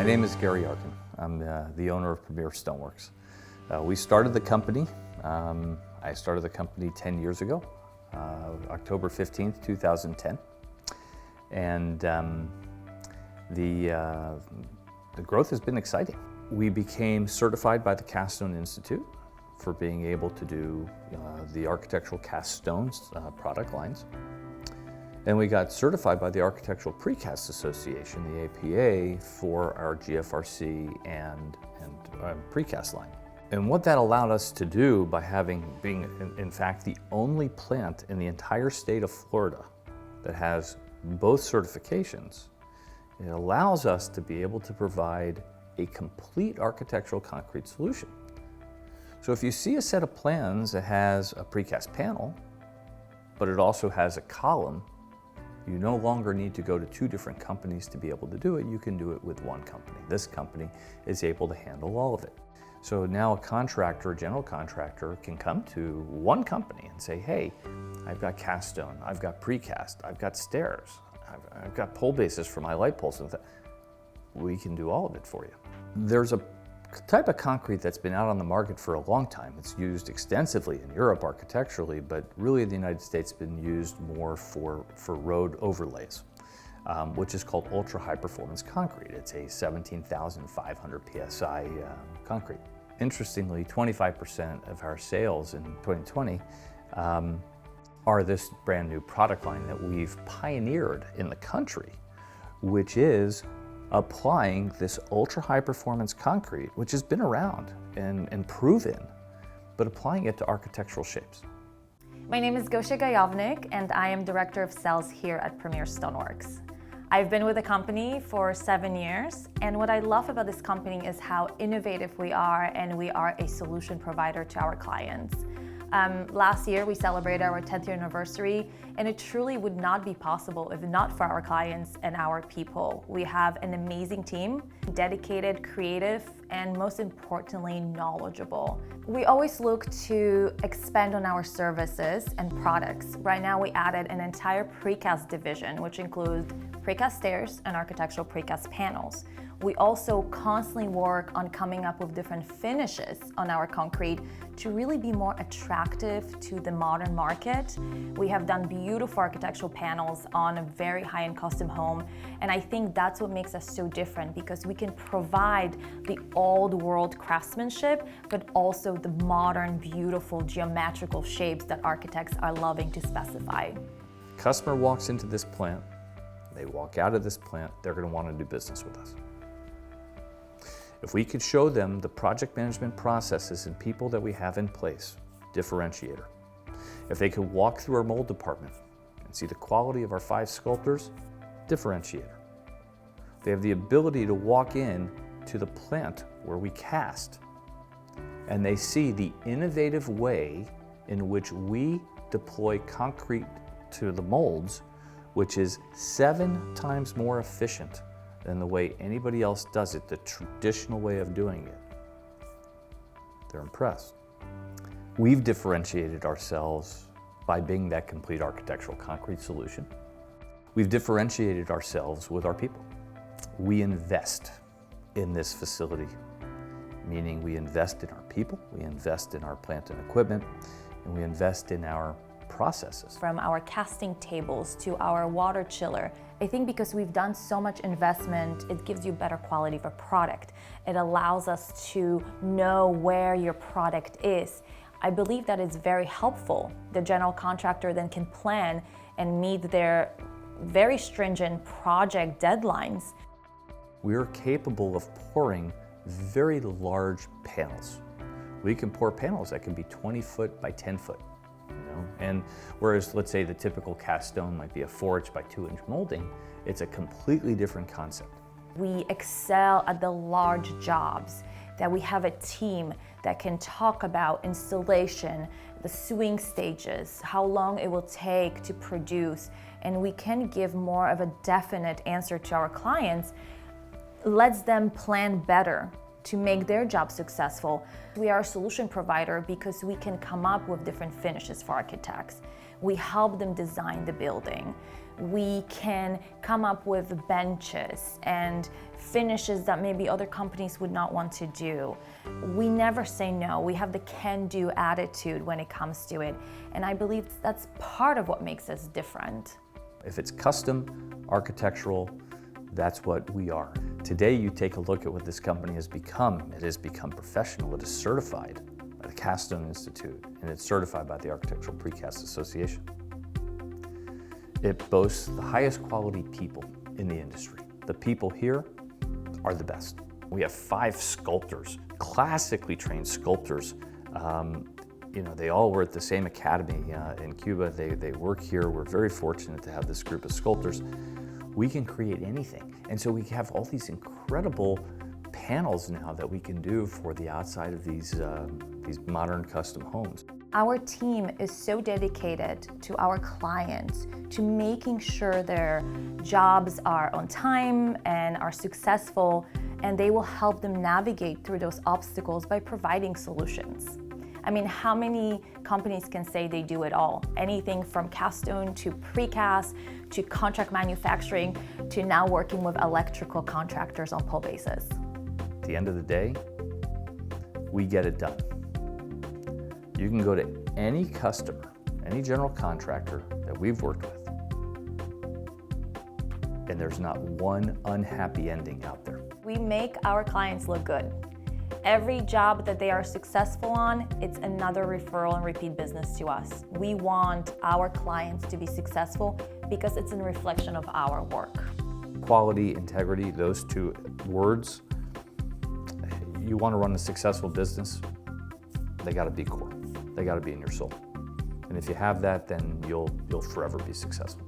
My name is Gary Arkin. I'm the owner of Premier Stoneworks. We started the company, I started the company 10 years ago, October 15th, 2010. And the growth has been exciting. We became certified by the Cast Stone Institute for being able to do the architectural cast stones product lines. And we got certified by the Architectural Precast Association, the APA, for our GFRC and precast line. And what that allowed us to do by being in fact the only plant in the entire state of Florida that has both certifications, it allows us to be able to provide a complete architectural concrete solution. So if you see a set of plans that has a precast panel, but it also has a column, you no longer need to go to two different companies to be able to do it. You can do it with one company. This company is able to handle all of it. So now a contractor, a general contractor, can come to one company and say, hey, I've got cast stone, I've got precast, I've got stairs, I've got pole bases for my light poles. We can do all of it for you. There's a type of concrete that's been out on the market for a long time. It's used extensively in Europe architecturally, but really in the United States it's been used more for road overlays, which is called ultra high performance concrete. It's a 17,500 PSI concrete. Interestingly, 25% of our sales in 2020 are this brand new product line that we've pioneered in the country, which is applying this ultra high performance concrete, which has been around and proven, but applying it to architectural shapes. My name is Gosia Gajovnik and I am Director of Sales here at Premier Stoneworks. I've been with the company for 7 years, and what I love about this company is how innovative we are, and we are a solution provider to our clients. Last year we celebrated our 10th year anniversary, and it truly would not be possible if not for our clients and our people. We have an amazing team, dedicated, creative, and most importantly, knowledgeable. We always look to expand on our services and products. Right now we added an entire precast division, which includes Precast Stairs and Architectural Precast panels. We also constantly work on coming up with different finishes on our concrete to really be more attractive to the modern market. We have done beautiful architectural panels on a very high-end custom home, and I think that's what makes us so different, because we can provide the old world craftsmanship, but also the modern, beautiful geometrical shapes that architects are loving to specify. Customer walks into this plant, they walk out of this plant, they're going to want to do business with us. If we could show them the project management processes and people that we have in place, differentiator. If they could walk through our mold department and see the quality of our 5 sculptors, differentiator. They have the ability to walk in to the plant where we cast, and they see the innovative way in which we deploy concrete to the molds, which is 7 times more efficient than the way anybody else does it, the traditional way of doing it. They're impressed. We've differentiated ourselves by being that complete architectural concrete solution. We've differentiated ourselves with our people. We invest in this facility, meaning we invest in our people, we invest in our plant and equipment, and we invest in our processes. From our casting tables to our water chiller, I think because we've done so much investment, it gives you better quality of a product. It allows us to know where your product is. I believe that is very helpful. The general contractor then can plan and meet their very stringent project deadlines. We're capable of pouring very large panels. We can pour panels that can be 20 foot by 10 foot. And whereas, let's say, the typical cast stone might be a 4-inch by 2-inch molding, it's a completely different concept. We excel at the large jobs, that we have a team that can talk about installation, the swing stages, how long it will take to produce, and we can give more of a definite answer to our clients, lets them plan better to make their job successful. We are a solution provider because we can come up with different finishes for architects. We help them design the building. We can come up with benches and finishes that maybe other companies would not want to do. We never say no. We have the can-do attitude when it comes to it. And I believe that's part of what makes us different. If it's custom, architectural, that's what we are. Today, you take a look at what this company has become. It has become professional. It is certified by the Cast Stone Institute, and it's certified by the Architectural Precast Association. It boasts the highest quality people in the industry. The people here are the best. We have 5 sculptors, classically trained sculptors. They all were at the same academy in Cuba. They work here. We're very fortunate to have this group of sculptors. We can create anything. And so we have all these incredible panels now that we can do for the outside of these modern custom homes. Our team is so dedicated to our clients, to making sure their jobs are on time and are successful, and they will help them navigate through those obstacles by providing solutions. I mean, how many companies can say they do it all? Anything from cast stone to precast to contract manufacturing to now working with electrical contractors on pull bases. At the end of the day, we get it done. You can go to any customer, any general contractor that we've worked with, and there's not one unhappy ending out there. We make our clients look good. Every job that they are successful on, it's another referral and repeat business to us. We want our clients to be successful because it's a reflection of our work. Quality, integrity, those 2 words, you want to run a successful business, they got to be core. They got to be in your soul. And if you have that, then you'll forever be successful.